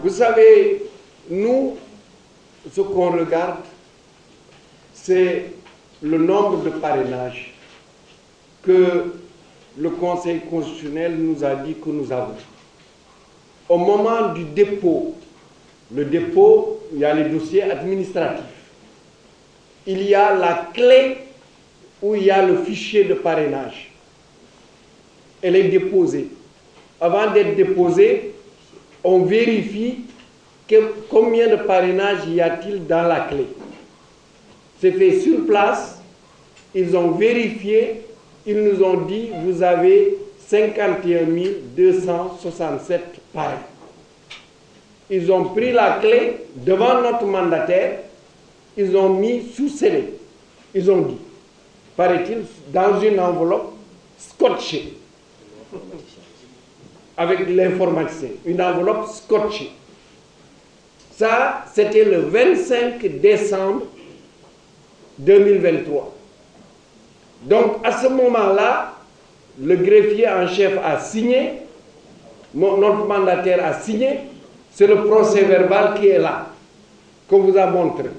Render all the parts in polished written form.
Vous savez, nous, ce qu'on regarde, c'est le nombre de parrainages que le Conseil constitutionnel nous a dit que nous avons. Au moment du dépôt, le dépôt, il y a les dossiers administratifs. Il y a la clé où il y a le fichier de parrainage. Elle est déposée. Avant d'être déposée, on vérifie combien de parrainages y a-t-il dans la clé. C'est fait sur place. Ils ont vérifié. Ils nous ont dit, vous avez 51 267 parrains. Ils ont pris la clé devant notre mandataire. Ils ont mis sous scellé. Ils ont dit, paraît-il, dans une enveloppe scotchée, avec l'informaticien, une enveloppe scotchée. Ça, c'était le 25 décembre 2023. Donc, à ce moment-là, le greffier en chef a signé, notre mandataire a signé, c'est le procès-verbal qui est là, qu'on vous a montré.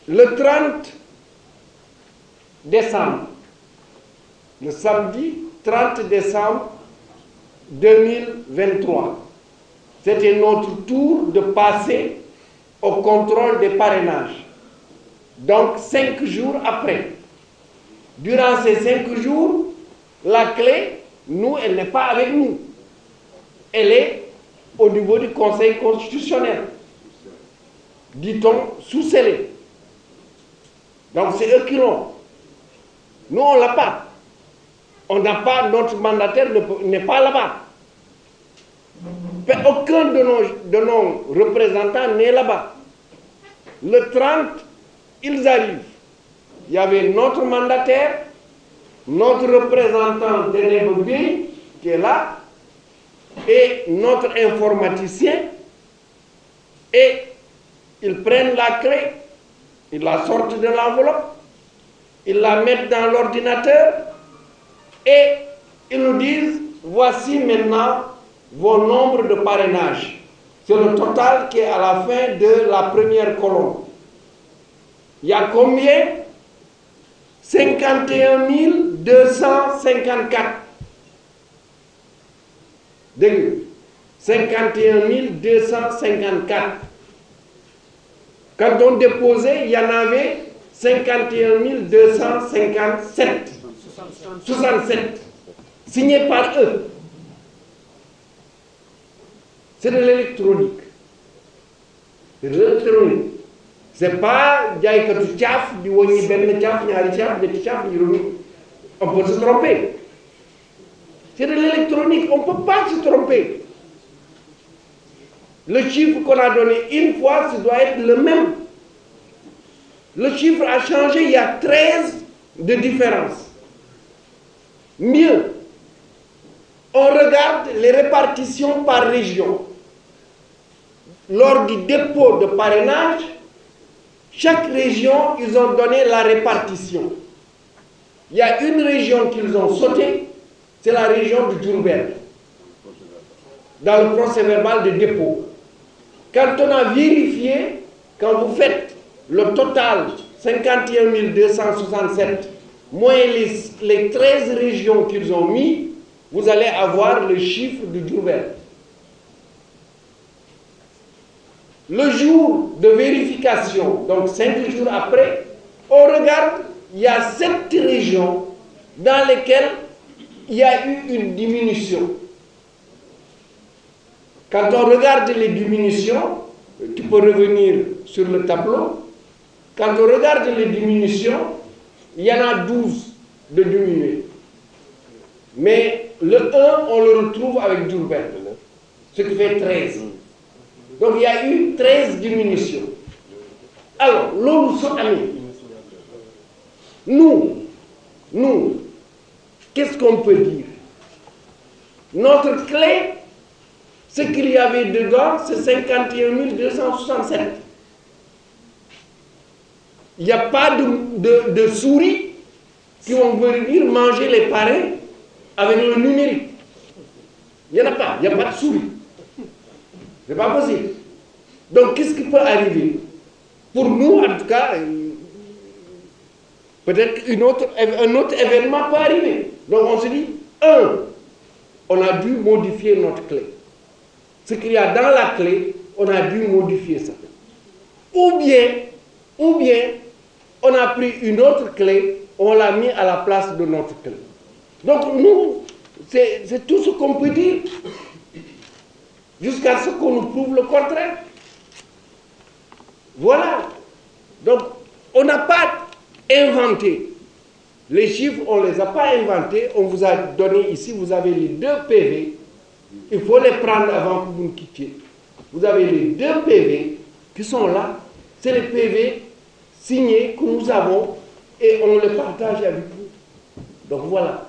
Le 30 décembre, le samedi 30 décembre 2023, c'était notre tour de passer au contrôle des parrainages. Donc, 5 jours après. Durant ces 5 jours, la clé, nous, elle n'est pas avec nous. Elle est au niveau du Conseil constitutionnel. Dit-on sous scellé. Donc, c'est eux qui l'ont. Nous, on ne l'a pas. On n'a pas, notre mandataire n'est pas là-bas. Aucun de nos représentants n'est là-bas. Le 30, ils arrivent. Il y avait notre mandataire, notre représentant Deneb qui est là, et notre informaticien, et ils prennent la clé, ils la sortent de l'enveloppe, ils la mettent dans l'ordinateur, et ils nous disent, voici maintenant vos nombres de parrainage. C'est le total qui est à la fin de la première colonne. Il y a combien? 51 254. Dégg 51 254. Quand on déposait, il y en avait 51 257. 67. Signés par eux. C'est de l'électronique. C'est de l'électronique. C'est pas jaaykatu caaf di wàññi benn caaf ñaari caaf ñetti caaf on peut se tromper. C'est de l'électronique, on ne peut pas se tromper. Le chiffre qu'on a donné une fois, ça doit être le même. Le chiffre a changé, il y a 13 de différence. Mieux, on regarde les répartitions par région. Lors du dépôt de parrainage, chaque région, ils ont donné la répartition. Il y a une région qu'ils ont sautée, c'est la région de Diourbel, dans le procès-verbal de dépôt. Quand on a vérifié, quand vous faites le total, 51 267, moins les 13 régions qu'ils ont mis, vous allez avoir le chiffre de Diourbel. Le jour de vérification, donc 5 jours après, on regarde, il y a 7 régions dans lesquelles il y a eu une diminution. Quand on regarde les diminutions, tu peux revenir sur le tableau, quand on regarde les diminutions, il y en a 12 de diminués. Mais le 1, on le retrouve avec Diourbel, ce qui fait 13. Donc il y a eu 13 diminutions. Alors, l'homme ami, nous, qu'est-ce qu'on peut dire? Notre clé, ce qu'il y avait dedans, c'est 51 267. Il n'y a pas de souris qui vont venir manger les parrains avec le numérique. Il n'y en a pas, il n'y a pas de souris. C'est pas possible. Donc, qu'est-ce qui peut arriver? Pour nous, en tout cas, peut-être un autre événement peut arriver. Donc, on se dit, on a dû modifier notre clé. Ce qu'il y a dans la clé, on a dû modifier ça. Ou bien, on a pris une autre clé, on l'a mis à la place de notre clé. Donc, nous, c'est tout ce qu'on peut dire, jusqu'à ce qu'on nous prouve le contraire. Voilà. Donc, on n'a pas inventé. Les chiffres, on ne les a pas inventés. On vous a donné ici, vous avez les 2 PV. Il faut les prendre avant que vous nous quittiez. Vous avez les 2 PV qui sont là. C'est les PV signés que nous avons et on les partage avec vous. Donc voilà.